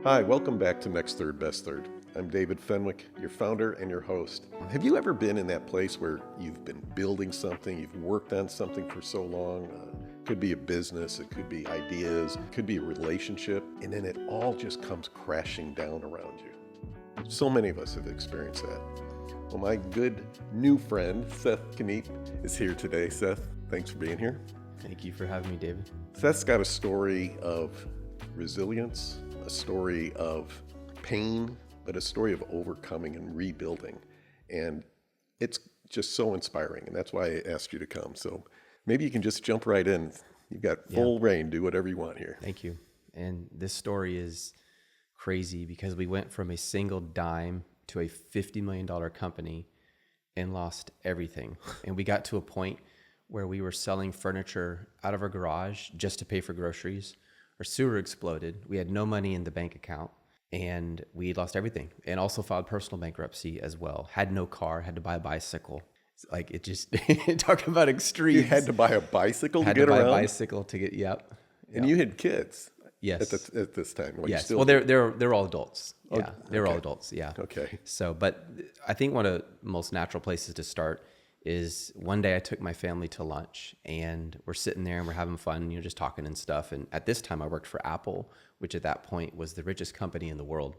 Hi, welcome back to Next Third, Best Third. I'm David Fenwick, your founder and your host. Have you ever been in that place where you've been building something, you've worked on something for so long? It could be a business, it could be ideas, it could be a relationship, and then it all just comes crashing down around you. So many of us have experienced that. Well, my good new friend, Seth Kniep, is here today. Seth, thanks for being here. Thank you for having me, David. Seth's got a story of resilience, a story of pain, but a story of overcoming and rebuilding. And it's just so inspiring. And that's why I asked you to come. So maybe you can just jump right in. You've got full reign. Do whatever you want here. Thank you. And this story is crazy because we went from a single dime to a $50 million company and lost everything. And we got to a point where we were selling furniture out of our garage just to pay for groceries. Our sewer exploded. We had no money in the bank account and we lost everything, and also filed personal bankruptcy as well. Had no car, had to buy a bicycle. It's like it just, talk about extremes. You had to buy a bicycle to Had get to buy around? a bicycle to get, yep. And you had kids? Yes. At this time? Well, Yes. Still Well, they're all adults. Oh, Yeah. They're all okay. adults. Yeah. Okay. So, but I think one of the most natural places to start is one day I took my family to lunch and we're sitting there and we're having fun, just talking and stuff. And at this time I worked for Apple, which at that point was the richest company in the world.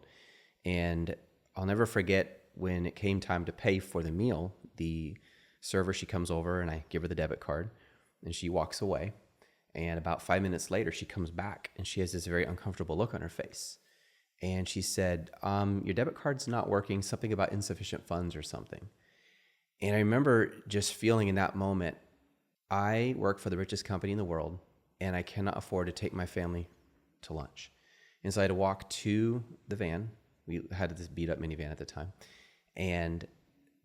And I'll never forget when it came time to pay for the meal, the server, she comes over and I give her the debit card and she walks away. And about 5 minutes later, she comes back and she has this very uncomfortable look on her face. And she said, your debit card's not working, something about insufficient funds or something. And I remember just feeling in that moment, I work for the richest company in the world and I cannot afford to take my family to lunch. And so I had to walk to the van. We had this beat up minivan at the time, and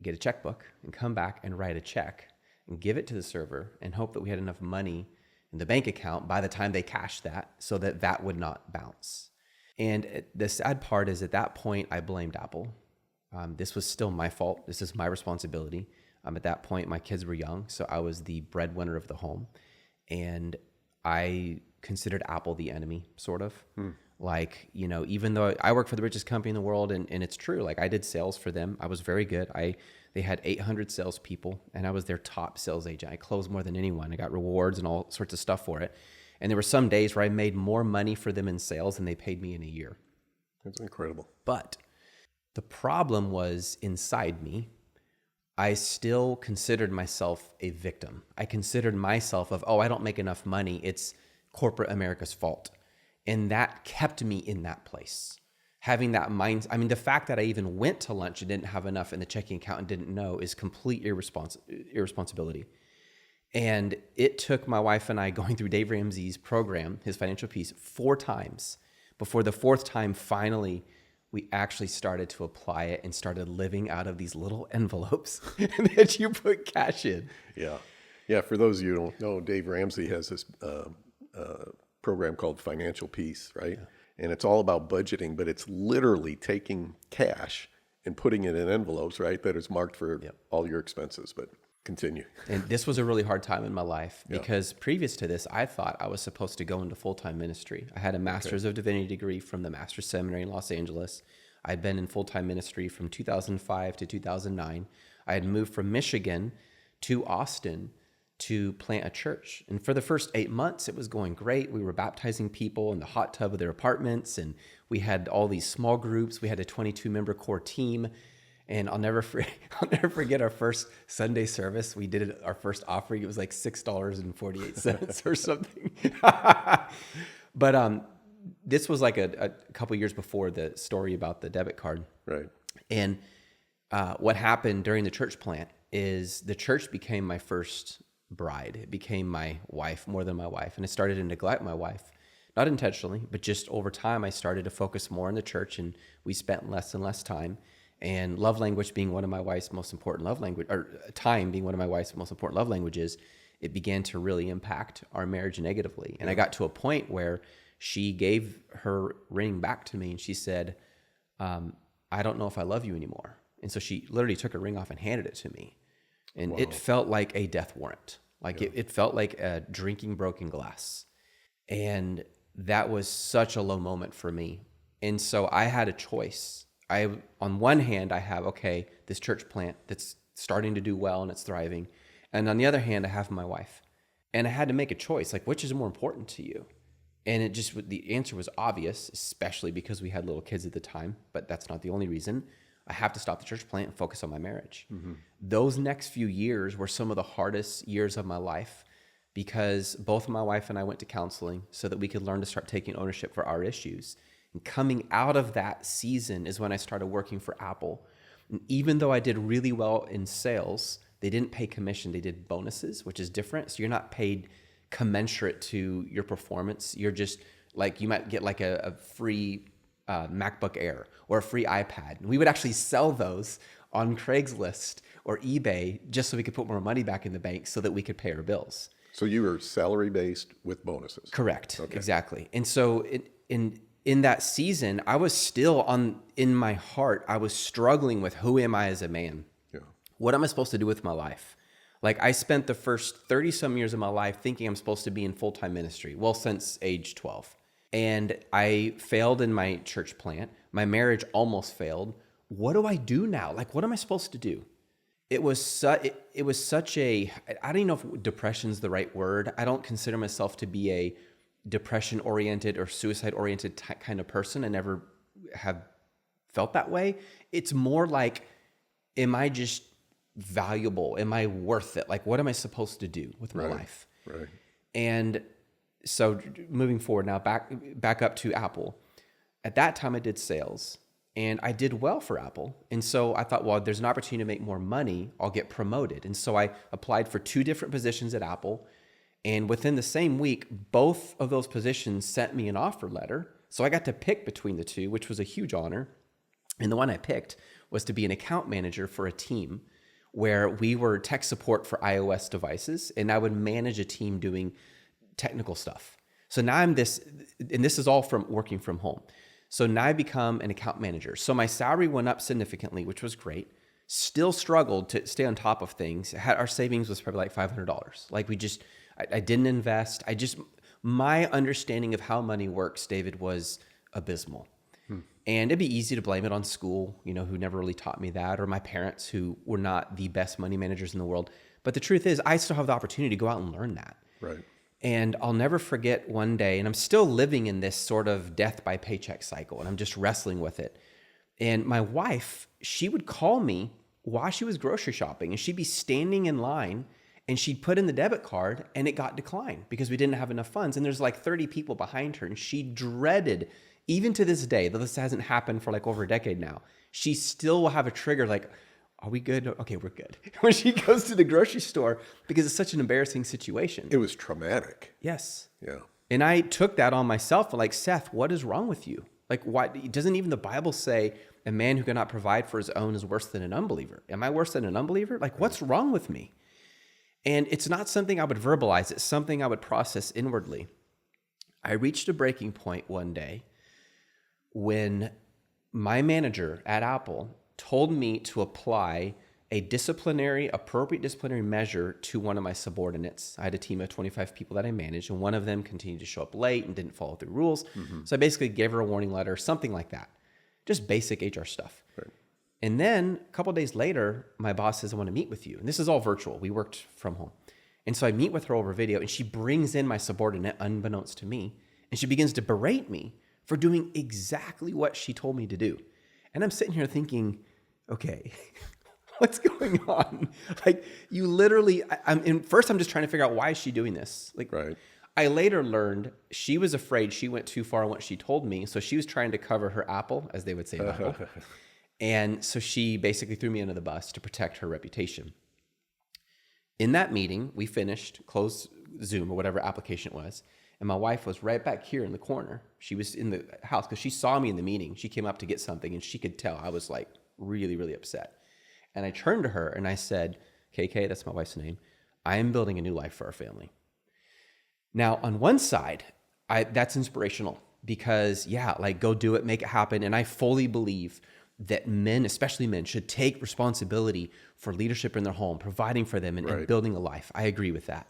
get a checkbook and come back and write a check and give it to the server and hope that we had enough money in the bank account by the time they cashed that so that that would not bounce. And the sad part is at that point, I blamed Apple. This was still my fault. This is my responsibility. At that point, my kids were young, so I was the breadwinner of the home. And I considered Apple the enemy, sort of. Like, even though I work for the richest company in the world, and it's true, like I did sales for them. I was very good. They had 800 salespeople, and I was their top sales agent. I closed more than anyone. I got rewards and all sorts of stuff for it. And there were some days where I made more money for them in sales than they paid me in a year. That's incredible. But the problem was inside me. I still considered myself a victim. I considered myself I don't make enough money. It's corporate America's fault. And that kept me in that place. Having that mind, the fact that I even went to lunch and didn't have enough in the checking account and didn't know is complete irresponsibility. And it took my wife and I going through Dave Ramsey's program, his financial piece, 4 times before the 4th time, finally, we actually started to apply it and started living out of these little envelopes that you put cash in. Yeah. Yeah. For those of you who don't know, Dave Ramsey has this program called Financial Peace, right? Yeah. And it's all about budgeting, but it's literally taking cash and putting it in envelopes, right? That is marked for all your expenses. But continue. And this was a really hard time in my life because previous to this, I thought I was supposed to go into full-time ministry. I had a Master's of Divinity degree from the Master's Seminary in Los Angeles. I'd been in full-time ministry from 2005 to 2009. I had moved from Michigan to Austin to plant a church. And for the first 8 months, it was going great. We were baptizing people in the hot tub of their apartments, and we had all these small groups. We had a 22-member core team. And I'll never forget our first Sunday service. We did our first offering. It was like $6.48 or something. But this was like a couple years before the story about the debit card. Right. And what happened during the church plant is the church became my first bride. It became my wife more than my wife. And I started to neglect my wife, not intentionally, but just over time, I started to focus more on the church, and we spent less and less time. And love language being one of my wife's most important love language, or time being one of my wife's most important love languages, it began to really impact our marriage negatively. And I got to a point where she gave her ring back to me and she said, I don't know if I love you anymore. And so she literally took her ring off and handed it to me. And it felt like a death warrant. Like it felt like drinking broken glass. And that was such a low moment for me. And so I had a choice. On one hand, I have, okay, this church plant that's starting to do well and it's thriving. And on the other hand, I have my wife. And I had to make a choice, like, which is more important to you? And the answer was obvious, especially because we had little kids at the time, but that's not the only reason. I have to stop the church plant and focus on my marriage. Mm-hmm. Those next few years were some of the hardest years of my life because both my wife and I went to counseling so that we could learn to start taking ownership for our issues. And coming out of that season is when I started working for Apple. And even though I did really well in sales, they didn't pay commission. They did bonuses, which is different. So you're not paid commensurate to your performance. You're just like, you might get like a free MacBook Air or a free iPad. And we would actually sell those on Craigslist or eBay just so we could put more money back in the bank so that we could pay our bills. So you were salary-based with bonuses? Correct. Okay. Exactly. And so in that season, I was still in my heart, I was struggling with who am I as a man? Yeah. What am I supposed to do with my life? Like I spent the first 30 some years of my life thinking I'm supposed to be in full-time ministry. Well, since age 12. And I failed in my church plant. My marriage almost failed. What do I do now? Like, what am I supposed to do? It was such a, I don't even know if depression's the right word. I don't consider myself to be a depression-oriented or suicide-oriented kind of person. I never have felt that way. It's more like, am I just valuable? Am I worth it? Like, what am I supposed to do with my life? Right. And so moving forward now, back up to Apple. At that time, I did sales. And I did well for Apple. And so I thought, well, there's an opportunity to make more money. I'll get promoted. And so I applied for 2 different positions at Apple. And within the same week, both of those positions sent me an offer letter. So I got to pick between the 2, which was a huge honor. And the one I picked was to be an account manager for a team where we were tech support for iOS devices. And I would manage a team doing technical stuff. So now and this is all from working from home. So now I become an account manager. So my salary went up significantly, which was great. Still struggled to stay on top of things. Our savings was probably like $500. Like I didn't invest. My understanding of how money works, David, was abysmal. And it'd be easy to blame it on school, who never really taught me that, or my parents who were not the best money managers in the world. But the truth is, I still have the opportunity to go out and learn that. Right. And I'll never forget one day, and I'm still living in this sort of death by paycheck cycle, and I'm just wrestling with it. And my wife, she would call me while she was grocery shopping, and she'd be standing in line, and she'd put in the debit card, and it got declined because we didn't have enough funds. And there's like 30 people behind her, and she dreaded, even to this day, though this hasn't happened for like over a decade now, she still will have a trigger like, are we good? Okay, we're good. When she goes to the grocery store, because it's such an embarrassing situation. It was traumatic. Yes. Yeah. And I took that on myself. Like, Seth, what is wrong with you? Like, why doesn't even the Bible say a man who cannot provide for his own is worse than an unbeliever? Am I worse than an unbeliever? Like, what's wrong with me? And it's not something I would verbalize. It's something I would process inwardly. I reached a breaking point one day when my manager at Apple told me to apply a appropriate disciplinary measure to one of my subordinates. I had a team of 25 people that I managed, and one of them continued to show up late and didn't follow through rules. Mm-hmm. So I basically gave her a warning letter, something like that. Just basic HR stuff. Right. And then a couple of days later, my boss says, I want to meet with you. And this is all virtual. We worked from home. And so I meet with her over video, and she brings in my subordinate, unbeknownst to me, and she begins to berate me for doing exactly what she told me to do. And I'm sitting here thinking, okay, what's going on? Like, you literally, first I'm just trying to figure out, why is she doing this? Like, right. I later learned she was afraid she went too far in what she told me. So she was trying to cover her apple, as they would say in Apple. And so she basically threw me under the bus to protect her reputation. In that meeting, we finished, closed Zoom or whatever application it was. And my wife was right back here in the corner. She was in the house because she saw me in the meeting. She came up to get something, and she could tell I was like really, really upset. And I turned to her and I said, KK, that's my wife's name, I am building a new life for our family. Now, on one side, that's inspirational because, go do it, make it happen. And I fully believe that men, especially men, should take responsibility for leadership in their home, providing for them and building a life. I agree with that.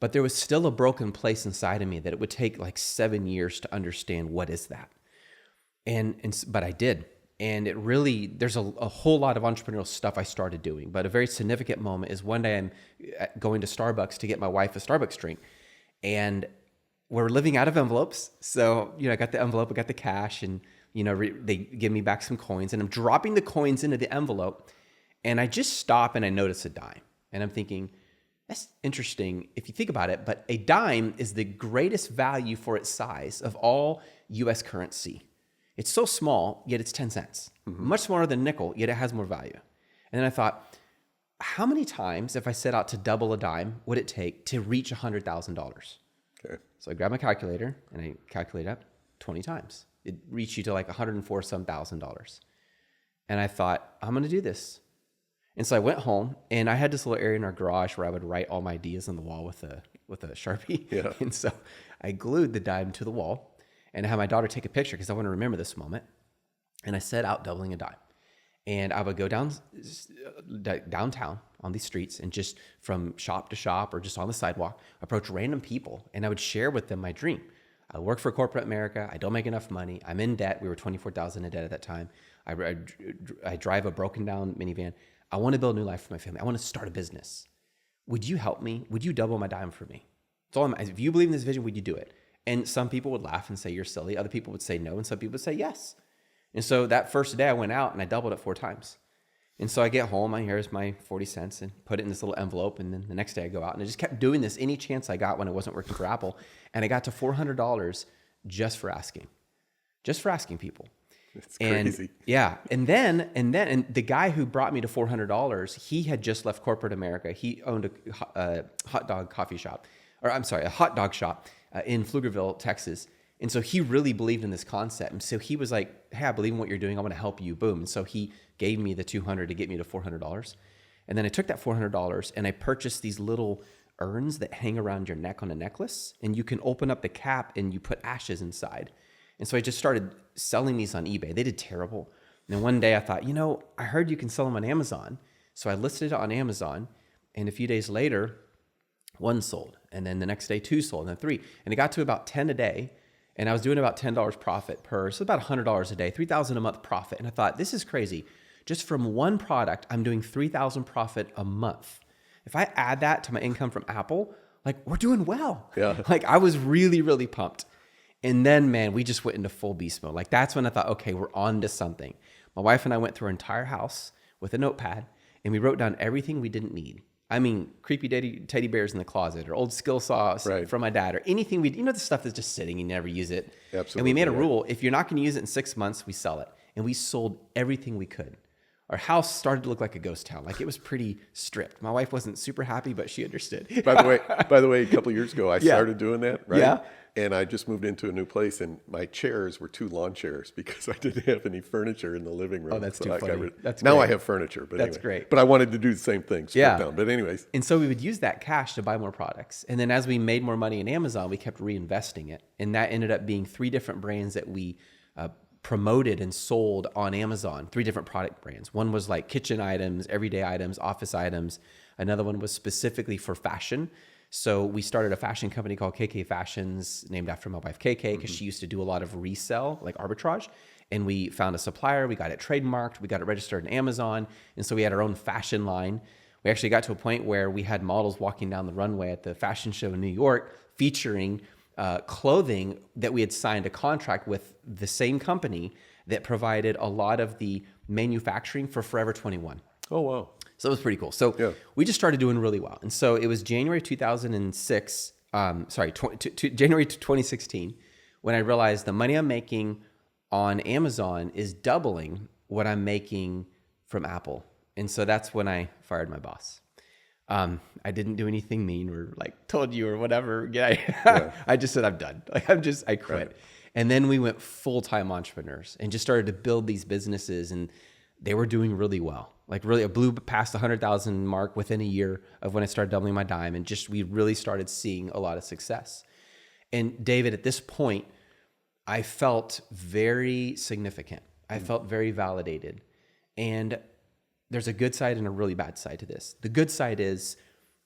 But there was still a broken place inside of me that it would take like 7 years to understand, what is that? But I did. And it really, there's a whole lot of entrepreneurial stuff I started doing. But a very significant moment is one day I'm going to Starbucks to get my wife a Starbucks drink. And we're living out of envelopes. So, I got the envelope, I got the cash, and, they give me back some coins. And I'm dropping the coins into the envelope. And I just stop and I notice a dime. And I'm thinking, that's interesting if you think about it. But a dime is the greatest value for its size of all U.S. currency. It's so small, yet it's 10 cents. Much smaller than nickel, yet it has more value. And then I thought, how many times, if I set out to double a dime, would it take to reach $100,000? Okay. So I grabbed my calculator and I calculate up 20 times. It reached you to like $104,000. And I thought, I'm going to do this. And so I went home and I had this little area in our garage where I would write all my ideas on the wall with a Sharpie. Yeah. And so I glued the dime to the wall. And I had my daughter take a picture because I want to remember this moment. And I set out doubling a dime. And I would go downtown on these streets and just from shop to shop or just on the sidewalk, approach random people. And I would share with them my dream. I work for corporate America. I don't make enough money. I'm in debt. We were $24,000 in debt at that time. I drive a broken down minivan. I want to build a new life for my family. I want to start a business. Would you help me? Would you double my dime for me? That's all if you believe in this vision, would you do it? And some people would laugh and say, you're silly. Other people would say no. And some people would say yes. And so that first day I went out and I doubled it 4 times. And so I get home, here's my 40 cents and put it in this little envelope. And then the next day I go out and I just kept doing this any chance I got when I wasn't working for Apple. And I got to $400 just for asking people. It's crazy. And yeah. And then the guy who brought me to $400, he had just left corporate America. He owned a hot dog shop in Pflugerville, Texas. And so he really believed in this concept. And so he was like, hey, I believe in what you're doing. I want to help you. Boom. And so he gave me the $200 to get me to $400. And then I took that $400 and I purchased these little urns that hang around your neck on a necklace. And you can open up the cap and you put ashes inside. And so I just started selling these on eBay. They did terrible. And then one day I thought, I heard you can sell them on Amazon. So I listed it on Amazon. And a few days later, 1 sold. And then the next day, 2 sold. And then 3. And it got to about 10 a day. And I was doing about $10 profit per, so about $100 a day, $3,000 a month profit. And I thought, this is crazy. Just from one product, I'm doing $3,000 profit a month. If I add that to my income from Apple, we're doing well. Yeah. I was really, really pumped. And then, man, we just went into full beast mode. That's when I thought, okay, we're on to something. My wife and I went through our entire house with a notepad and we wrote down everything we didn't need. I mean, creepy teddy bears in the closet or old skill saws from my dad or anything the stuff that's just sitting, you never use it. Absolutely. And we made a rule, if you're not going to use it in 6 months, we sell it. And we sold everything we could. Our house started to look like a ghost town. It was pretty stripped. My wife wasn't super happy, but she understood. By the way, a couple of years ago, I started doing that, right? Yeah. And I just moved into a new place, and my chairs were 2 lawn chairs because I didn't have any furniture in the living room. Oh, that's too funny. Now I have furniture, but that's anyway. Great. But I wanted to do the same thing, down. But anyways. And so we would use that cash to buy more products. And then as we made more money in Amazon, we kept reinvesting it. And that ended up being 3 different brands that we promoted and sold on Amazon, 3 different product brands. One was kitchen items, everyday items, office items. Another one was specifically for fashion. So we started a fashion company called KK Fashions, named after my wife KK, because she used to do a lot of resell, arbitrage. And we found a supplier, we got it trademarked, we got it registered in Amazon. And so we had our own fashion line. We actually got to a point where we had models walking down the runway at the fashion show in New York featuring clothing that we had signed a contract with the same company that provided a lot of the manufacturing for Forever 21. Oh, wow. So it was pretty cool. So we just started doing really well. And so it was January 2016 when I realized the money I'm making on Amazon is doubling what I'm making from Apple. And so that's when I fired my boss. I didn't do anything mean or told you or whatever. I just said, I'm done. I quit. Right. And then we went full-time entrepreneurs and just started to build these businesses, and they were doing really well. Really, I blew past the 100,000 mark within a year of when I started doubling my dime, and we really started seeing a lot of success. And David, at this point, I felt very significant. I felt very validated. And there's a good side and a really bad side to this. The good side is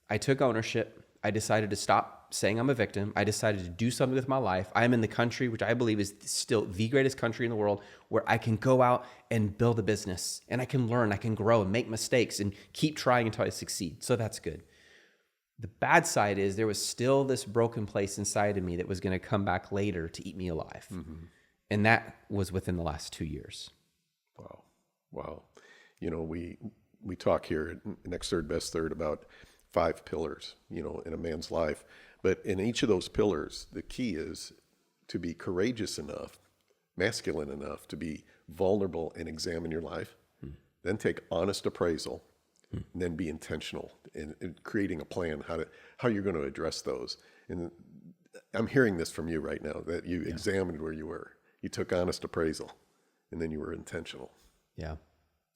I took ownership. I decided to stop stop saying I'm a victim. I decided to do something with my life. I am in the country, which I believe is still the greatest country in the world, where I can go out and build a business and I can learn, I can grow and make mistakes and keep trying until I succeed. So that's good. The bad side is there was still this broken place inside of me that was going to come back later to eat me alive. And that was within the last 2 years. Wow. You know, we talk here at Next Third, Best Third about 5 pillars, you know, in a man's life. But in each of those pillars, the key is to be courageous enough, masculine enough to be vulnerable and examine your life, then take honest appraisal, and then be intentional in creating a plan how you're going to address those. And I'm hearing this from you right now, that you examined where you were. You took honest appraisal, and then you were intentional. Yeah.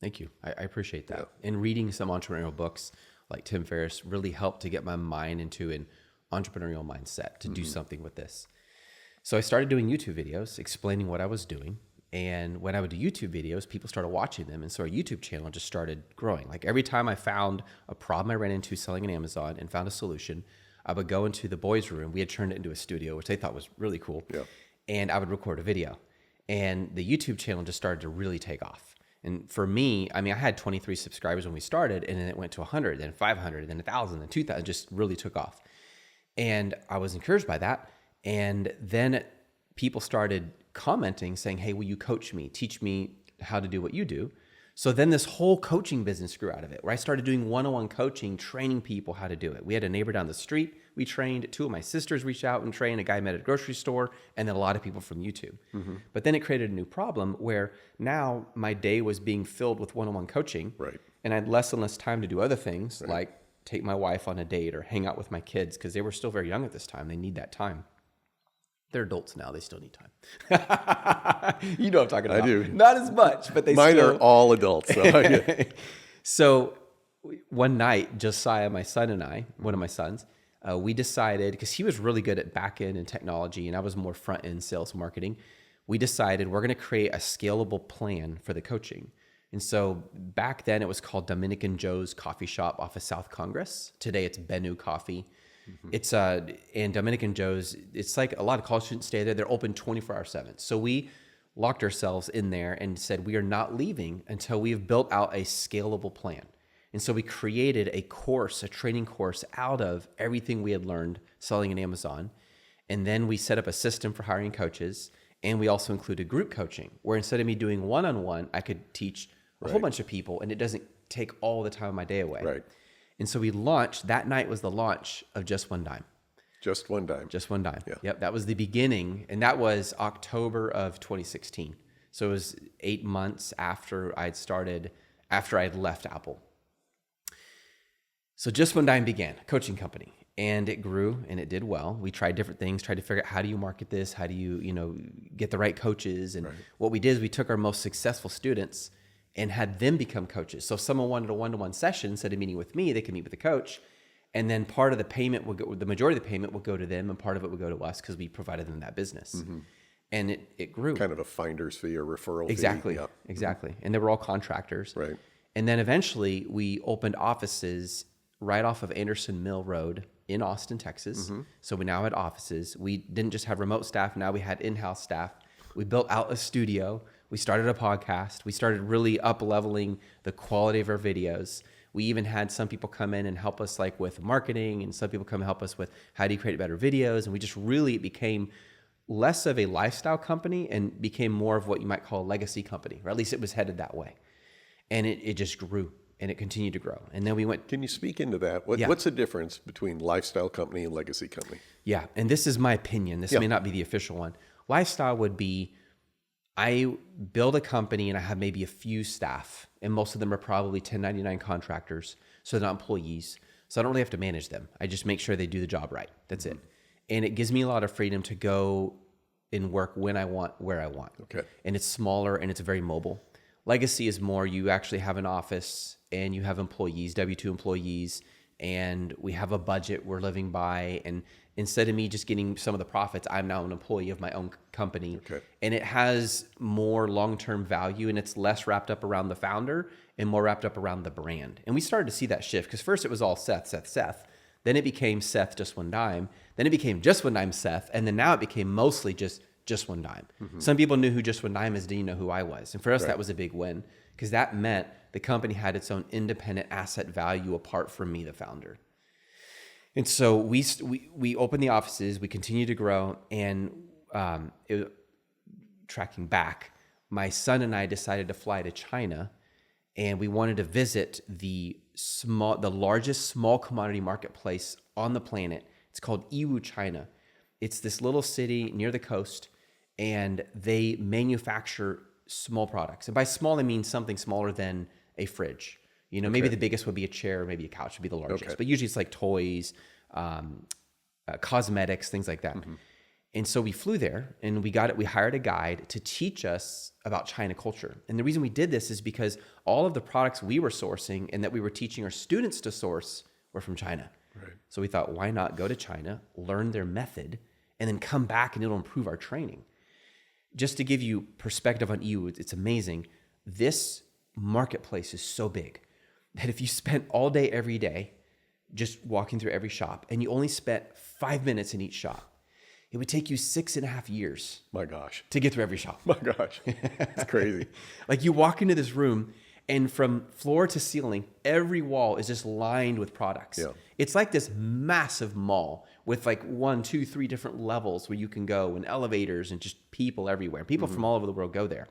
Thank you. I appreciate that. Yeah. And reading some entrepreneurial books like Tim Ferriss really helped to get my mind into an entrepreneurial mindset to do something with this. So I started doing YouTube videos explaining what I was doing. And when I would do YouTube videos, people started watching them. And so our YouTube channel just started growing. Like every time I found a problem I ran into selling on Amazon and found a solution, I would go into the boys' room. We had turned it into a studio, which they thought was really cool. Yeah. And I would record a video. And the YouTube channel just started to really take off. And for me, I mean, I had 23 subscribers when we started, and then it went to 100, then 500, then 1,000, then 2,000, just really took off. And I was encouraged by that. And then people started commenting saying, hey, will you coach me? Teach me how to do what you do. So then this whole coaching business grew out of it, where I started doing one-on-one coaching, training people how to do it. We had a neighbor down the street we trained. 2 of my sisters reached out and trained. A guy I met at a grocery store, and then a lot of people from YouTube. But then it created a new problem where now my day was being filled with one-on-one coaching. Right. And I had less and less time to do other things, like take my wife on a date or hang out with my kids, because they were still very young at this time. They need that time. They're adults now. They still need time. You know what I'm talking about. I do. Not as much, but Mine are all adults. So, So one night, Josiah, my son, and I, one of my sons, we decided, because he was really good at back end and technology, and I was more front end sales marketing. We decided we're going to create a scalable plan for the coaching. And so back then it was called Dominican Joe's Coffee Shop off of South Congress. Today it's Benu Coffee. It's and Dominican Joe's, it's like a lot of college students stay there. They're open 24/7. So we locked ourselves in there and said, we are not leaving until we have built out a scalable plan. And so we created a course, a training course out of everything we had learned selling in Amazon. And then we set up a system for hiring coaches. And we also included group coaching, where instead of me doing one-on-one, I could teach a whole bunch of people, and it doesn't take all the time of my day away. Right. And so we launched, that night was the launch of Just One Dime. Just One Dime. Just One Dime. Yeah. Yep. That was the beginning. And that was October of 2016. So it was 8 months after I'd left Apple. So Just One Dime began, a coaching company, and it grew and it did well. We tried different things, tried to figure out how do you market this? How do you, get the right coaches? And what we did is we took our most successful students and had them become coaches. So if someone wanted a one-to-one session, instead of meeting with me, they could meet with the coach. And then part of the payment would go, the majority of the payment would go to them, and part of it would go to us because we provided them that business. And it grew. Kind of a finder's fee or referral Exactly. fee. Yep. Exactly. And they were all contractors. Right. And then eventually we opened offices right off of Anderson Mill Road in Austin, Texas. So we now had offices. We didn't just have remote staff. Now we had in-house staff. We built out a studio. We started a podcast. We started really up-leveling the quality of our videos. We even had some people come in and help us like with marketing, and some people come and help us with how do you create better videos. And we just really became less of a lifestyle company and became more of what you might call a legacy company, or at least it was headed that way. And it just grew, and it continued to grow. And then we went... Can you speak into that? What's the difference between lifestyle company and legacy company? Yeah, and this is my opinion. This may not be the official one. Lifestyle would be, I build a company and I have maybe a few staff, and most of them are probably 1099 contractors, so they're not employees. So I don't really have to manage them. I just make sure they do the job right. That's it. And it gives me a lot of freedom to go and work when I want, where I want. Okay. And it's smaller and it's very mobile. Legacy is more, you actually have an office and you have employees, W-2 employees, and we have a budget we're living by. And instead of me just getting some of the profits, I'm now an employee of my own company. Okay. And it has more long-term value, and it's less wrapped up around the founder and more wrapped up around the brand. And we started to see that shift, because first it was all Seth. Then it became Seth Just One Dime. Then it became Just One Dime Seth. And then now it became mostly just One Dime. Some people knew who Just One Dime is, didn't know who I was. And for us, that was a big win because that meant the company had its own independent asset value apart from me, the founder. And so we opened the offices, we continued to grow, and tracking back, my son and I decided to fly to China, and we wanted to visit the largest small commodity marketplace on the planet. It's called Yiwu, China. It's this little city near the coast, and they manufacture small products. And by small, I mean something smaller than a fridge. Maybe the biggest would be a chair, maybe a couch would be the largest. But usually it's like toys, cosmetics, things like that. And so we flew there and we hired a guide to teach us about China culture. And the reason we did this is because all of the products we were sourcing and that we were teaching our students to source were from China. Right. So we thought, why not go to China, learn their method, and then come back and it'll improve our training. Just to give you perspective on EU, it's amazing. This marketplace is so big that if you spent all day, every day, just walking through every shop, and you only spent 5 minutes in each shop, it would take you 6.5 years. My gosh. To get through every shop. My gosh. It's crazy. Like you walk into this room and from floor to ceiling, every wall is just lined with products. Yeah. It's like this massive mall with like 1, 2, 3 different levels where you can go and elevators and just people everywhere. People from all over the world go there.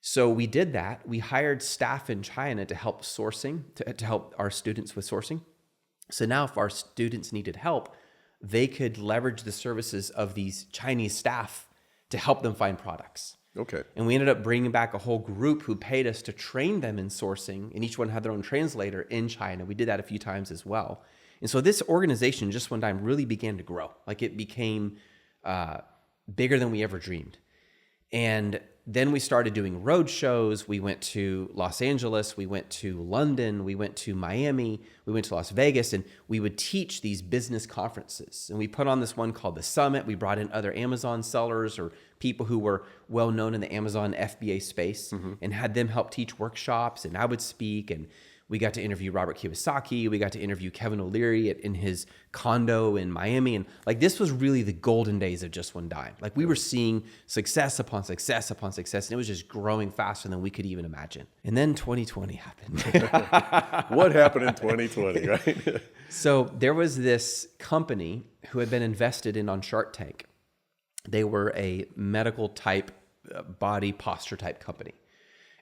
So we did that. We hired staff in China to help sourcing, to help our students with sourcing. So now if our students needed help, they could leverage the services of these Chinese staff to help them find products. Okay. And we ended up bringing back a whole group who paid us to train them in sourcing, and each one had their own translator in China. We did that a few times as well. And so this organization, Just One Dime, really began to grow. Like it became bigger than we ever dreamed. And then we started doing road shows. We went to Los Angeles, we went to London, we went to Miami, we went to Las Vegas, and we would teach these business conferences. And we put on this one called the Summit. We brought in other Amazon sellers or people who were well known in the Amazon FBA space and had them help teach workshops. And I would speak, and we got to interview Robert Kiyosaki. We got to interview Kevin O'Leary in his condo in Miami. And like, this was really the golden days of Just One Dime. Like we were seeing success upon success upon success, and it was just growing faster than we could even imagine. And then 2020 happened. What happened in 2020, right? So there was this company who had been invested in on Shark Tank. They were a medical type, body posture type company.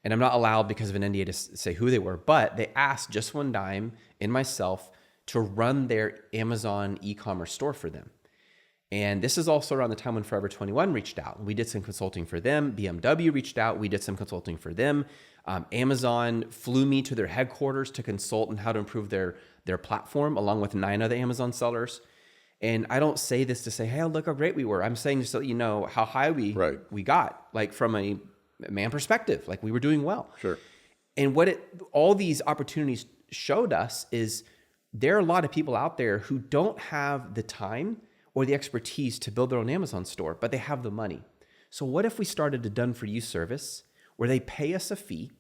And I'm not allowed because of an NDA to say who they were, but they asked Just One Dime and myself to run their Amazon e-commerce store for them. And this is also around the time when Forever 21 reached out. We did some consulting for them. BMW reached out. We did some consulting for them. Amazon flew me to their headquarters to consult on how to improve their platform, along with 9 other Amazon sellers. And I don't say this to say, hey, look how great we were. I'm saying just so you know how high we got, like from a man perspective, like we were doing well. Sure. And what all these opportunities showed us is there are a lot of people out there who don't have the time or the expertise to build their own Amazon store, but they have the money. So what if we started a done for you service where they pay us a fee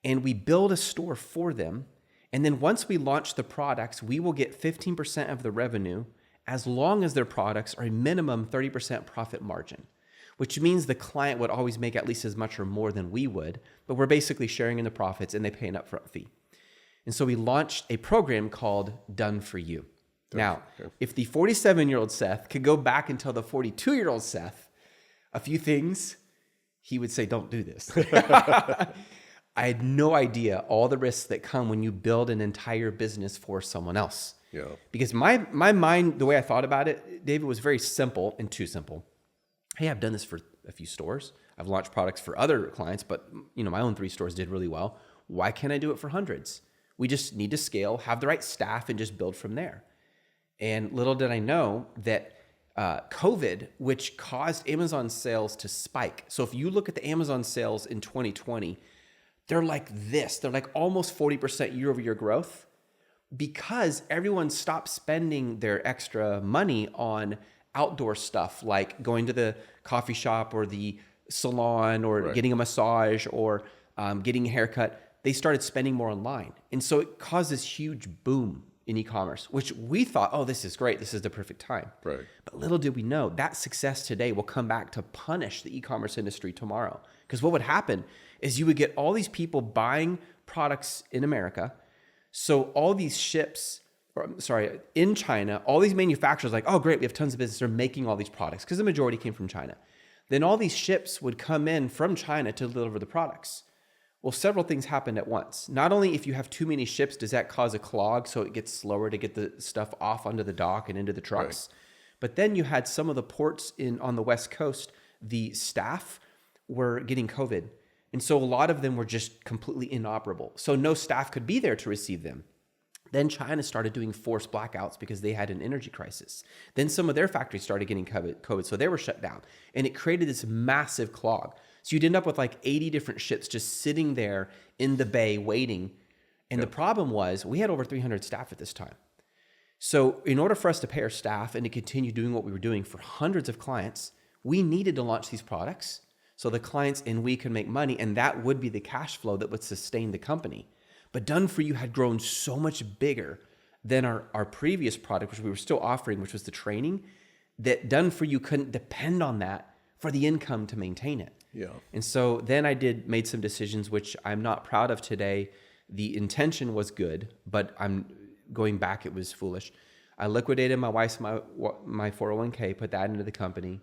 and we build a store for them, and then once we launch the products, we will get 15% of the revenue as long as their products are a minimum 30% profit margin, which means the client would always make at least as much or more than we would, but we're basically sharing in the profits and they pay an upfront fee. And so we launched a program called Done For You. Now, if the 47-year-old Seth could go back and tell the 42-year-old Seth a few things, he would say, don't do this. I had no idea all the risks that come when you build an entire business for someone else. Yeah. Because my mind, the way I thought about it, David, was very simple and too simple. Hey, I've done this for a few stores. I've launched products for other clients, but my own 3 stores did really well. Why can't I do it for hundreds? We just need to scale, have the right staff, and just build from there. And little did I know that COVID, which caused Amazon sales to spike. So if you look at the Amazon sales in 2020, they're like this. They're like almost 40% year-over-year growth because everyone stopped spending their extra money on outdoor stuff like going to the coffee shop or the salon or getting a massage or getting a haircut. They started spending more online. And so it caused this huge boom in e-commerce, which we thought, oh, this is great. This is the perfect time. Right. But little did we know that success today will come back to punish the e-commerce industry tomorrow. Because what would happen is you would get all these people buying products in America. So all these in China, all these manufacturers like, oh, great, we have tons of business. They're making all these products because the majority came from China. Then all these ships would come in from China to deliver the products. Well, several things happened at once. Not only if you have too many ships, does that cause a clog so it gets slower to get the stuff off onto the dock and into the trucks. Right. But then you had some of the ports on the West Coast, the staff were getting COVID. And so a lot of them were just completely inoperable. So no staff could be there to receive them. Then China started doing forced blackouts because they had an energy crisis. Then some of their factories started getting COVID, so they were shut down. And it created this massive clog. So you'd end up with like 80 different ships just sitting there in the bay waiting. And the problem was we had over 300 staff at this time. So in order for us to pay our staff and to continue doing what we were doing for hundreds of clients, we needed to launch these products so the clients and we could make money. And that would be the cash flow that would sustain the company. But Done For You had grown so much bigger than our previous product, which we were still offering, which was the training, that Done For You couldn't depend on that for the income to maintain it. Yeah. And so then made some decisions, which I'm not proud of today. The intention was good, but I'm going back, it was foolish. I liquidated my 401k, put that into the company.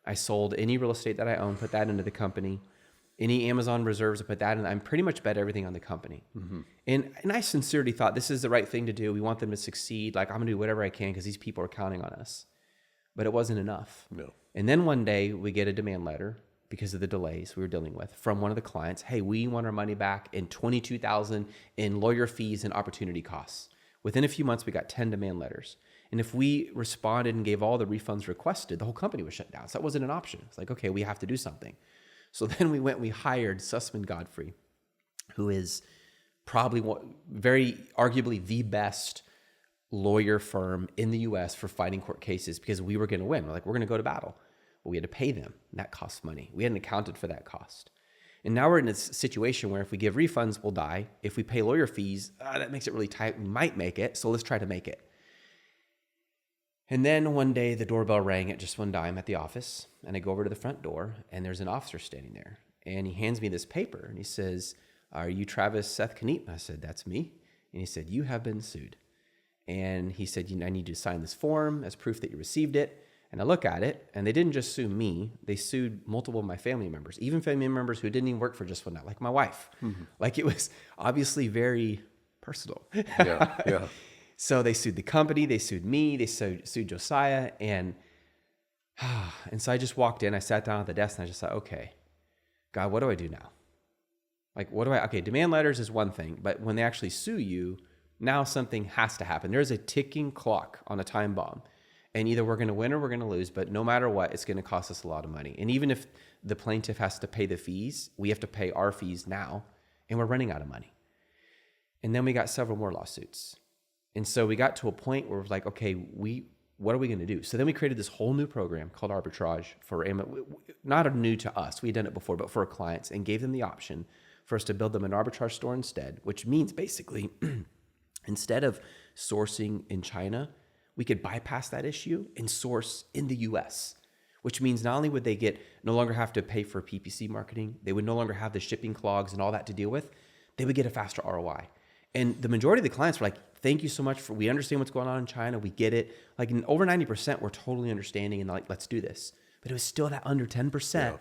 I sold any real estate that I owned, put that into the company. Any Amazon reserves, I put that in. I'm pretty much bet everything on the company. Mm-hmm. And I sincerely thought this is the right thing to do. We want them to succeed. Like, I'm going to do whatever I can because these people are counting on us. But it wasn't enough. No. And then one day we get a demand letter because of the delays we were dealing with from one of the clients. Hey, we want our money back in $22,000 in lawyer fees and opportunity costs. Within a few months, we got 10 demand letters. And if we responded and gave all the refunds requested, the whole company was shut down. So that wasn't an option. It's like, okay, we have to do something. So then we hired Sussman Godfrey, who is probably very arguably the best lawyer firm in the US for fighting court cases because we were going to win. We're going to go to battle. But we had to pay them. And that costs money. We hadn't accounted for that cost. And now we're in a situation where if we give refunds, we'll die. If we pay lawyer fees, that makes it really tight. We might make it. So let's try to make it. And then one day the doorbell rang at just one dime at the office. And I go over to the front door and there's an officer standing there. And he hands me this paper and he says, "Are you Travis Seth Kniep?" I said, "That's me." And he said, "You have been sued." And he said, "I need you to sign this form as proof that you received it." And I look at it and they didn't just sue me. They sued multiple of my family members, even family members who didn't even work for Just One Night, like my wife. Mm-hmm. Like it was obviously very personal. Yeah. So they sued the company, they sued me, they sued Josiah, and so I just walked in, I sat down at the desk, and I just thought, okay, God, what do I do now? Like, okay, demand letters is one thing, but when they actually sue you, now something has to happen. There's a ticking clock on a time bomb, and either we're going to win or we're going to lose, but no matter what, it's going to cost us a lot of money. And even if the plaintiff has to pay the fees, we have to pay our fees now, and we're running out of money. And then we got several more lawsuits. And so we got to a point where it was like, okay, what are we going to do? So then we created this whole new program called Arbitrage for not new to us. We had done it before, but for our clients, and gave them the option for us to build them an arbitrage store instead, which means basically instead of sourcing in China, we could bypass that issue and source in the US, which means not only would they no longer have to pay for PPC marketing, they would no longer have the shipping clogs and all that to deal with, they would get a faster ROI. And the majority of the clients were like, "Thank you so much we understand what's going on in China. We get it." Like over 90% were totally understanding and like, let's do this. But it was still that under 10%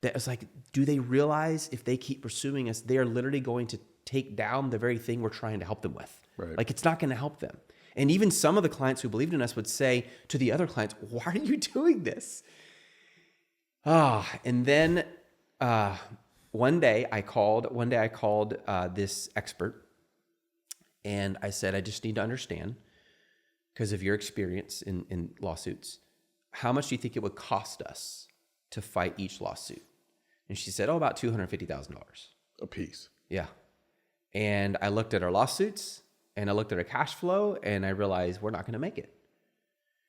that was like, do they realize if they keep pursuing us, they are literally going to take down the very thing we're trying to help them with. Right. Like it's not going to help them. And even some of the clients who believed in us would say to the other clients, "Why are you doing this?" And then one day I called this expert. And I said, "I just need to understand, because of your experience in lawsuits, how much do you think it would cost us to fight each lawsuit?" And she said, about $250,000. A piece. Yeah. And I looked at our lawsuits and I looked at our cash flow and I realized we're not going to make it.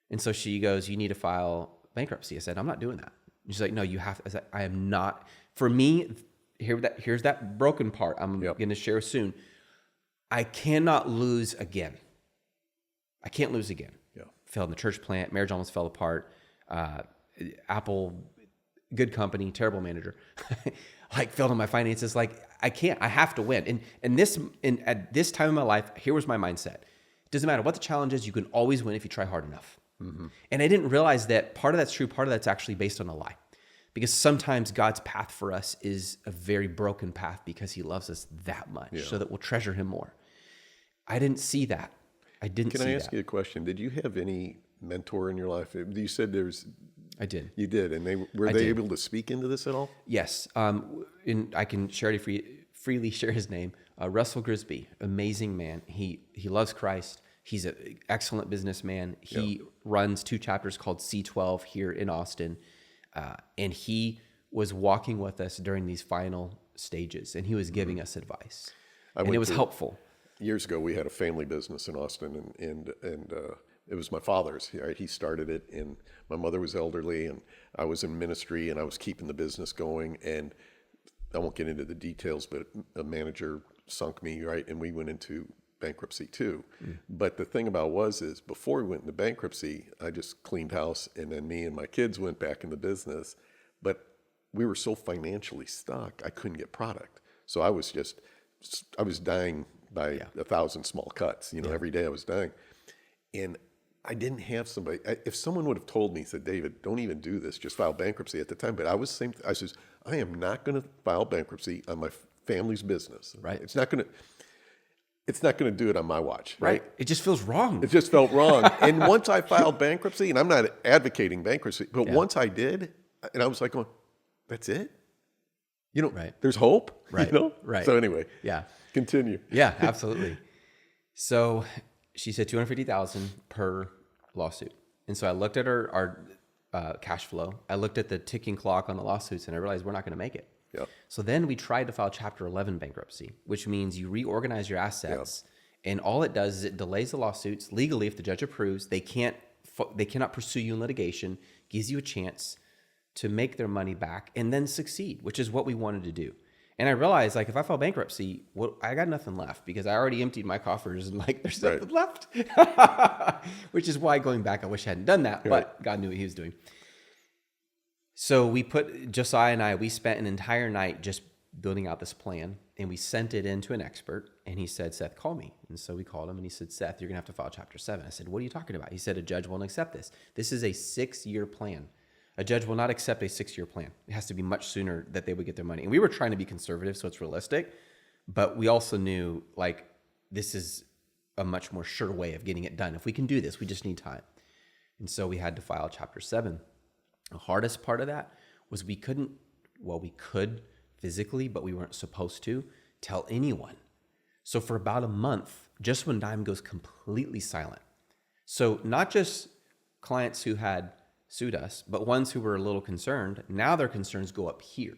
And so she goes, "You need to file bankruptcy." I said, "I'm not doing that." And she's like, "No, you have to." I said, "I am not." For me, here's that broken part I'm going to share soon. I cannot lose again. I can't lose again. Yeah. Failed in the church plant, marriage almost fell apart. Apple, good company, terrible manager. Like failed in my finances. Like I can't. I have to win. And at this time in my life, here was my mindset. It doesn't matter what the challenge is. You can always win if you try hard enough. Mm-hmm. And I didn't realize that part of that's true. Part of that's actually based on a lie. Because sometimes God's path for us is a very broken path because he loves us that much so that we'll treasure him more. I didn't see that. Can I ask you a question? Did you have any mentor in your life? You said I did. You did, and were they able to speak into this at all? Yes. I can freely share his name. Russell Grisby, amazing man. He loves Christ. He's an excellent businessman. He runs 2 chapters called C12 here in Austin. And he was walking with us during these final stages, and he was giving us advice. And it was helpful. Years ago, we had a family business in Austin, and it was my father's. Right? He started it, and my mother was elderly, and I was in ministry, and I was keeping the business going. And I won't get into the details, but a manager sunk me, right? And we went into bankruptcy too. But the thing about is before we went into bankruptcy, I just cleaned house, and then me and my kids went back in the business. But we were so financially stuck, I couldn't get product. So I was dying by 1,000 small cuts. Every day I was dying. And I didn't have somebody. If someone would have told me, said, David, don't even do this, just file bankruptcy at the time. But I says, I am not going to file bankruptcy on my family's business. Right. It's not going to do it on my watch. Right. It just feels wrong. It just felt wrong. And once I filed bankruptcy, and I'm not advocating bankruptcy, but once I did, and I was like going, that's it? There's hope. Right. Right. So anyway. Yeah. Continue. Yeah, absolutely. So she said $250,000 per lawsuit. And so I looked at our cash flow. I looked at the ticking clock on the lawsuits, and I realized we're not going to make it. Yep. So then we tried to file Chapter 11 bankruptcy, which means you reorganize your assets, and all it does is it delays the lawsuits. Legally, if the judge approves, they cannot pursue you in litigation, gives you a chance to make their money back and then succeed, which is what we wanted to do. And I realized, like, if I file bankruptcy, I got nothing left because I already emptied my coffers and, like, there's nothing left. Which is why, going back, I wish I hadn't done that, but God knew what he was doing. So Josiah and I spent an entire night just building out this plan, and we sent it in to an expert, and he said, Seth, call me. And so we called him, and he said, Seth, you're going to have to file Chapter 7. I said, what are you talking about? He said, a judge won't accept this. This is a 6-year plan. A judge will not accept a 6-year plan. It has to be much sooner that they would get their money. And we were trying to be conservative, so it's realistic. But we also knew, like, this is a much more sure way of getting it done. If we can do this, we just need time. And so we had to file Chapter 7. The hardest part of that was we could physically, but we weren't supposed to tell anyone. So for about a month, Just When Dime goes completely silent. So not just clients who had sued us, but ones who were a little concerned, now their concerns go up here.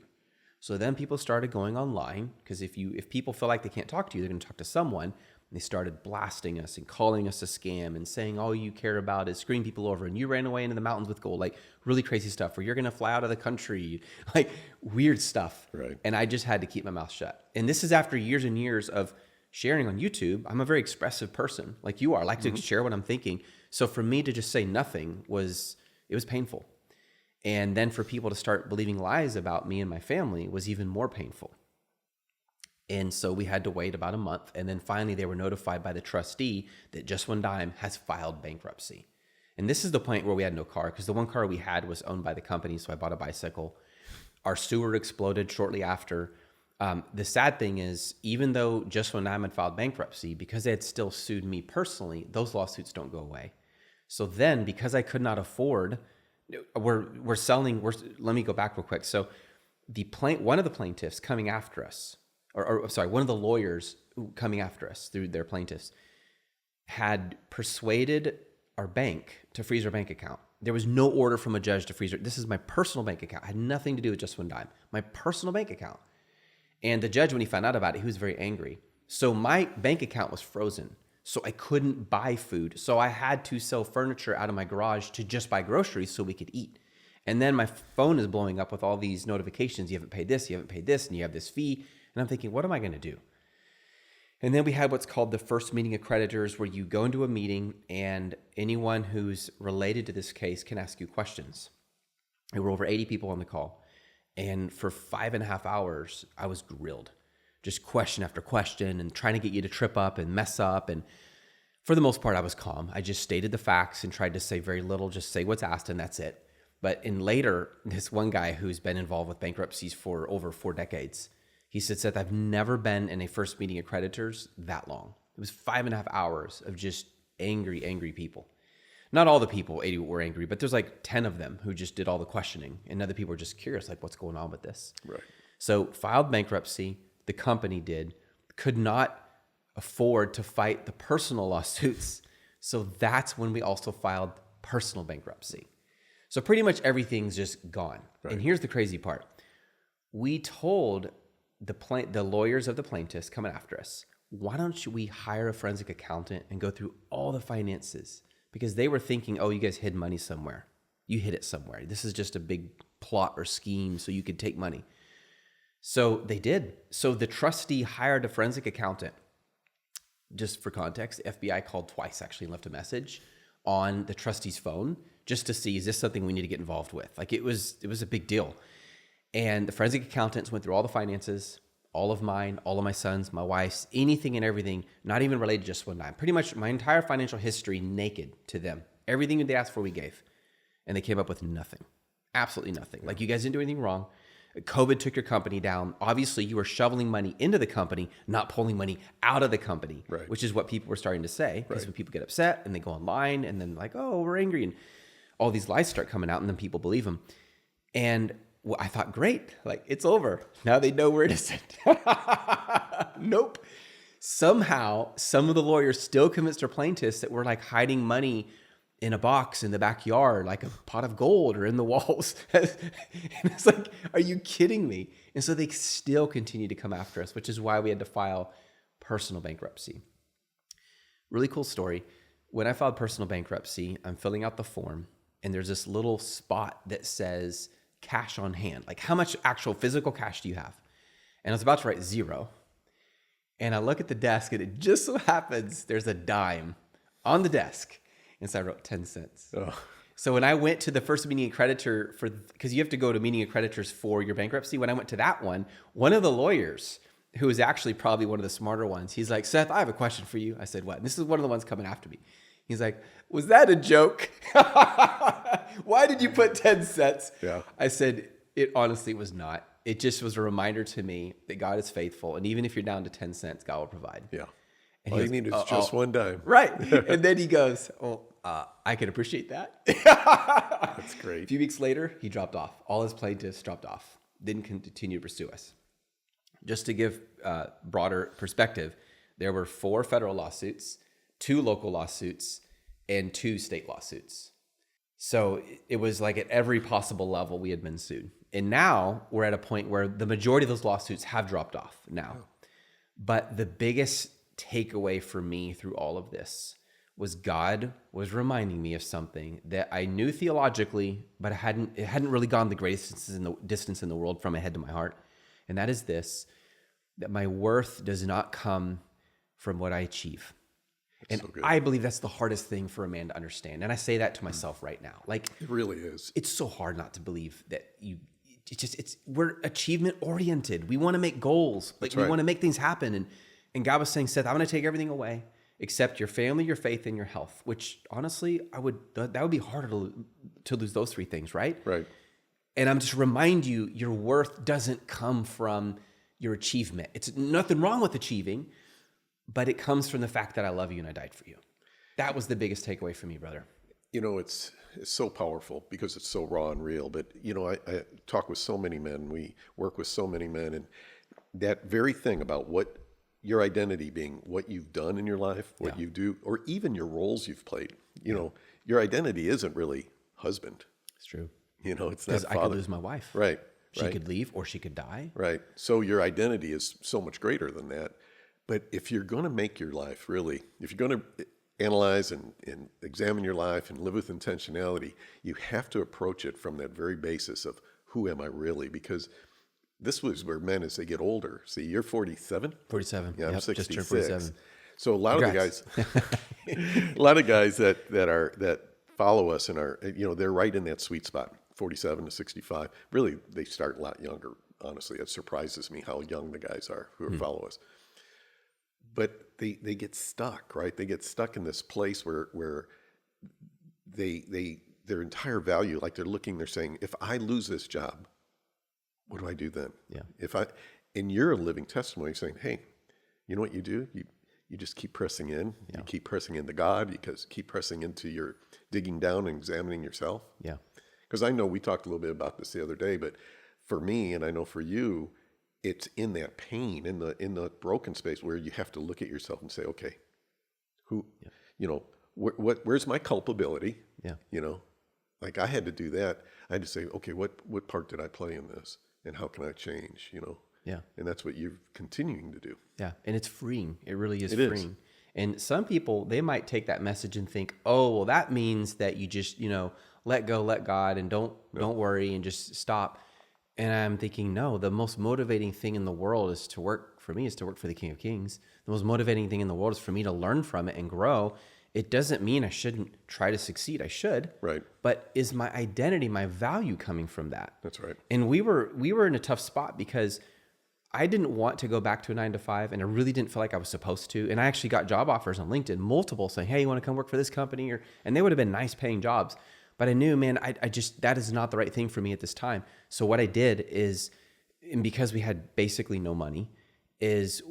So then people started going online, because if people feel like they can't talk to you, they're going to talk to someone. And they started blasting us and calling us a scam and saying all you care about is screwing people over, and you ran away into the mountains with gold, like really crazy stuff, or you're going to fly out of the country, like weird stuff. Right. And I just had to keep my mouth shut. And this is after years and years of sharing on YouTube. I'm a very expressive person, like you are. I like to share what I'm thinking. So for me to just say nothing was painful. And then for people to start believing lies about me and my family was even more painful. And so we had to wait about a month. And then finally they were notified by the trustee that Just One Dime has filed bankruptcy. And this is the point where we had no car, because the one car we had was owned by the company. So I bought a bicycle. Our sewer exploded shortly after. The sad thing is, even though Just One Dime had filed bankruptcy, because they had still sued me personally, those lawsuits don't go away. So then, because I could not afford, let me go back real quick. So one of the plaintiffs coming after us, one of the lawyers coming after us through their plaintiffs had persuaded our bank to freeze our bank account. There was no order from a judge to freeze it. This is my personal bank account. It had nothing to do with Just One Dime. My personal bank account. And the judge, when he found out about it, he was very angry. So my bank account was frozen. So I couldn't buy food. So I had to sell furniture out of my garage to just buy groceries so we could eat. And then my phone is blowing up with all these notifications. You haven't paid this, and you have this fee. And I'm thinking, what am I going to do? And then we had what's called the first meeting of creditors, where you go into a meeting and anyone who's related to this case can ask you questions. There were over 80 people on the call. And for 5.5 hours, I was grilled, just question after question and trying to get you to trip up and mess up. And for the most part, I was calm. I just stated the facts and tried to say very little, just say what's asked and that's it. But in later, this one guy who's been involved with bankruptcies for over 4 decades, he said, Seth, I've never been in a first meeting of creditors that long. It was 5.5 hours of just angry people. Not all the people 80 were angry, but there's like 10 of them who just did all the questioning. And other people were just curious, like, what's going on with this? Right. So filed bankruptcy, the company did, could not afford to fight the personal lawsuits. So that's when we also filed personal bankruptcy. So pretty much everything's just gone. Right. And here's the crazy part. We told the lawyers of the plaintiffs coming after us, why don't we hire a forensic accountant and go through all the finances? Because they were thinking, oh, you guys hid money somewhere. You hid it somewhere. This is just a big plot or scheme so you could take money. So they did. So the trustee hired a forensic accountant. Just for context, the FBI called twice actually and left a message on the trustee's phone just to see, is this something we need to get involved with? Like it was a big deal. And the forensic accountants went through all the finances, all of mine, all of my sons, my wife's, anything and everything, not even related to just one dime. Pretty much my entire financial history naked to them. Everything they asked for, we gave. And they came up with nothing. Absolutely nothing. Like, you guys didn't do anything wrong. COVID took your company down. Obviously, you were shoveling money into the company, not pulling money out of the company, right. Which is what people were starting to say. Because when people get upset and they go online and then like, oh, we're angry. And all these lies start coming out and then people believe them. And well, I thought, great, like it's over. Now they know we're innocent. Nope. Somehow, some of the lawyers still convinced their plaintiffs that we're like hiding money in a box in the backyard, like a pot of gold or in the walls. And it's like, are you kidding me? And so they still continue to come after us, which is why we had to file personal bankruptcy. Really cool story. When I filed personal bankruptcy, I'm filling out the form and there's this little spot that says cash on hand. Like, how much actual physical cash do you have? And I was about to write 0. And I look at the desk and it just so happens there's a dime on the desk. And so I wrote 10 cents. Oh. So when I went to the first meeting of creditor because you have to go to meeting of creditors for your bankruptcy. When I went to that one of the lawyers, who was actually probably one of the smarter ones, he's like, Seth, I have a question for you. I said, what? And this is one of the ones coming after me. He's like, was that a joke? Why did you put 10 cents? Yeah. I said, it honestly was not. It just was a reminder to me that God is faithful. And even if you're down to 10 cents, God will provide. Yeah. And all you need is just one dime. Right. And then he goes, I can appreciate that. That's great. A few weeks later, he dropped off. All his plaintiffs dropped off. Didn't continue to pursue us. Just to give broader perspective, there were 4 federal lawsuits, 2 local lawsuits, and 2 state lawsuits. So it was like at every possible level we had been sued. And now we're at a point where the majority of those lawsuits have dropped off now. Oh. But the biggest takeaway for me through all of this was God was reminding me of something that I knew theologically, but it hadn't really gone the greatest distance in the world from my head to my heart. And that is this, that my worth does not come from what I achieve. And so I believe that's the hardest thing for a man to understand. And I say that to myself right now. Like, it really is. It's so hard not to believe that we're achievement oriented. We want to make goals. Like, we want to make things happen. And God was saying, Seth, I'm going to take everything away except your family, your faith, and your health, which honestly, that would be harder to lose those 3 things, right? Right. And I'm just remind you, your worth doesn't come from your achievement. It's nothing wrong with achieving, but it comes from the fact that I love you and I died for you. That was the biggest takeaway for me, brother. You know, it's so powerful because it's so raw and real. But, you know, I talk with so many men. We work with so many men. And that very thing about what your identity being, what you've done in your life, what you do, or even your roles you've played, you know, your identity isn't really husband. It's true. You know, it's not father. Because I could lose my wife. Right. She could leave or she could die. Right. So your identity is so much greater than that. But if you're going to make your life really, if you're going to analyze and examine your life and live with intentionality, you have to approach it from that very basis of who am I really? Because this was where men, as they get older, see, you're 47. 47. Yeah, I'm Yep, 66. just turned 47. So a lot Congrats. of the guys, a lot of guys that follow us and are, they're right in that sweet spot, 47 to 65. Really, they start a lot younger. Honestly, it surprises me how young the guys are who follow us. But they get stuck, right? They get stuck in this place where their entire value, like they're saying, if I lose this job, what do I do then? Yeah. And you're a living testimony saying, hey, you know what you do? You just keep pressing in. Yeah. You keep pressing into God, because keep pressing into your digging down and examining yourself. Yeah. Because I know we talked a little bit about this the other day, but for me, and I know for you, it's in that pain, in the broken space where you have to look at yourself and say, okay, where's my culpability? Yeah. Like I had to do that. I had to say, okay, what part did I play in this, and how can I change? Yeah. And that's what you're continuing to do. Yeah. And it's freeing. It really is It is. freeing. And some people, they might take that message and think, oh, well, that means that you just, let go, let God, and don't worry and just stop. And I'm thinking, no, the most motivating thing in the world is to work for the King of Kings. The most motivating thing in the world is for me to learn from it and grow. It doesn't mean I shouldn't try to succeed. I should. Right. But is my identity, my value coming from that? That's right. And we were in a tough spot because I didn't want to go back to a 9 to 5, and I really didn't feel like I was supposed to. And I actually got job offers on LinkedIn, multiple, saying, hey, you want to come work for this company? And they would have been nice paying jobs. But I knew, man, I just, that is not the right thing for me at this time. So what I did is, and because we had basically no money, is,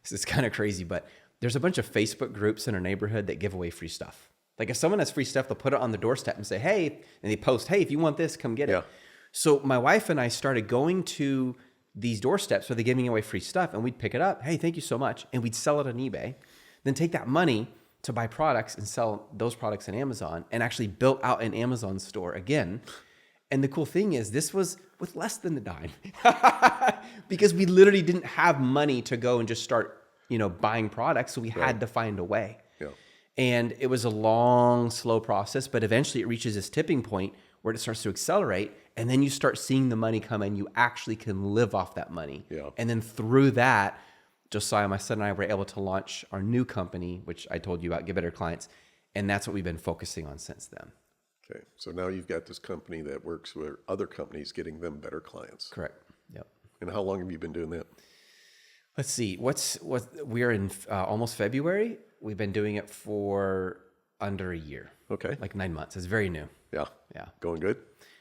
this is kind of crazy, but there's a bunch of Facebook groups in our neighborhood that give away free stuff. Like if someone has free stuff, they'll put it on the doorstep and say, hey, and they post, hey, if you want this, come get it. So my wife and I started going to these doorsteps where they're giving away free stuff, and we'd pick it up. Hey, thank you so much. And we'd sell it on eBay, then take that money to buy products and sell those products on Amazon, and actually built out an Amazon store again. And the cool thing is this was with less than a dime because we literally didn't have money to go and just start, buying products. So we had to find a way. Yeah. And it was a long, slow process, but eventually it reaches this tipping point where it starts to accelerate. And then you start seeing the money come in. You actually can live off that money. Yeah. And then through that, Josiah, my son, and I were able to launch our new company, which I told you about, Get Better Clients. And that's what we've been focusing on since then. Okay. So now you've got this company that works with other companies, getting them better clients. Correct. Yep. And how long have you been doing that? Let's see. We're in almost February. We've been doing it for under a year. Okay. Like 9 months. It's very new. Yeah. Yeah. Going good?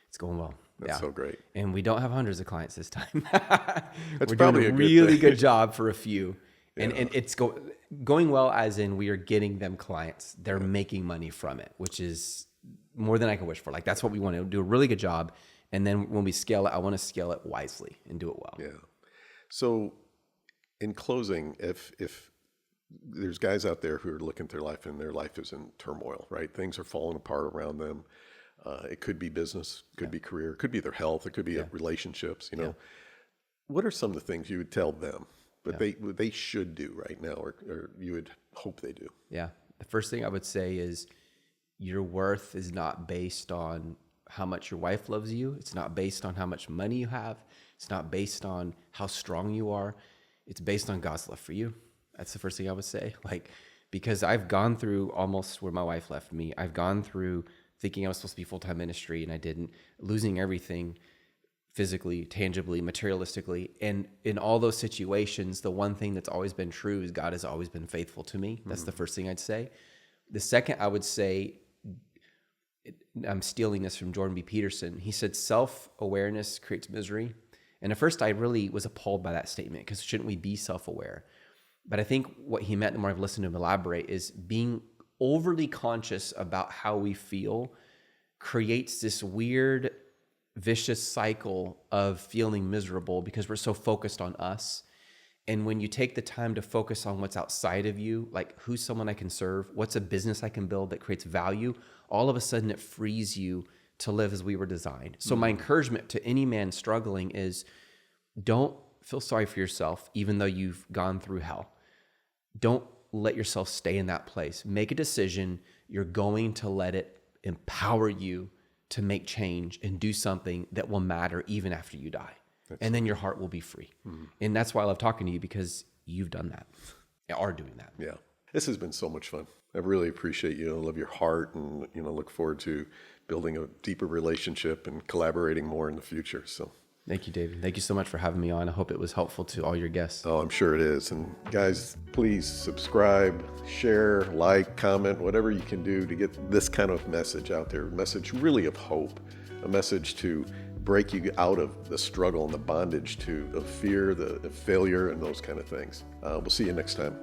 It's going well. That's so great. And we don't have hundreds of clients this time. That's We're probably doing a a good really thing. good job for a few. Yeah. And it's going well, as in we are getting them clients. They're making money from it, which is more than I could wish for. Like that's what we want to do, a really good job. And then when we scale it, I want to scale it wisely and do it well. Yeah. So in closing, if there's guys out there who are looking at their life and their life is in turmoil, right? Things are falling apart around them. It could be business, could be career, it could be their health, it could be relationships, What are some of the things you would tell them that they should do right now, or you would hope they do? Yeah. The first thing I would say is your worth is not based on how much your wife loves you. It's not based on how much money you have. It's not based on how strong you are. It's based on God's love for you. That's the first thing I would say. Because I've gone through almost where my wife left me. I've gone through thinking I was supposed to be full-time ministry and I didn't, losing everything physically, tangibly, materialistically. And in all those situations, the one thing that's always been true is God has always been faithful to me. That's the first thing I'd say. The second I would say, I'm stealing this from Jordan B. Peterson. He said, self-awareness creates misery. And at first I really was appalled by that statement, because shouldn't we be self-aware? But I think what he meant, the more I've listened to him elaborate, is being overly conscious about how we feel creates this weird, vicious cycle of feeling miserable because we're so focused on us. And when you take the time to focus on what's outside of you, like who's someone I can serve, what's a business I can build that creates value, all of a sudden it frees you to live as we were designed. So my encouragement to any man struggling is, don't feel sorry for yourself, even though you've gone through hell. Don't let yourself stay in that place. Make a decision. You're going to let it empower you to make change and do something that will matter even after you die. and then your heart will be free. And that's why I love talking to you, because you've done that, are doing that. Yeah. This has been so much fun. I really appreciate you. I love your heart, and, look forward to building a deeper relationship and collaborating more in the future. So Thank you, David. Thank you so much for having me on. I hope it was helpful to all your guests. Oh, I'm sure it is. And guys, please subscribe, share, like, comment, whatever you can do to get this kind of message out there. A message really of hope, a message to break you out of the struggle and the bondage of fear, the failure, and those kind of things. We'll see you next time.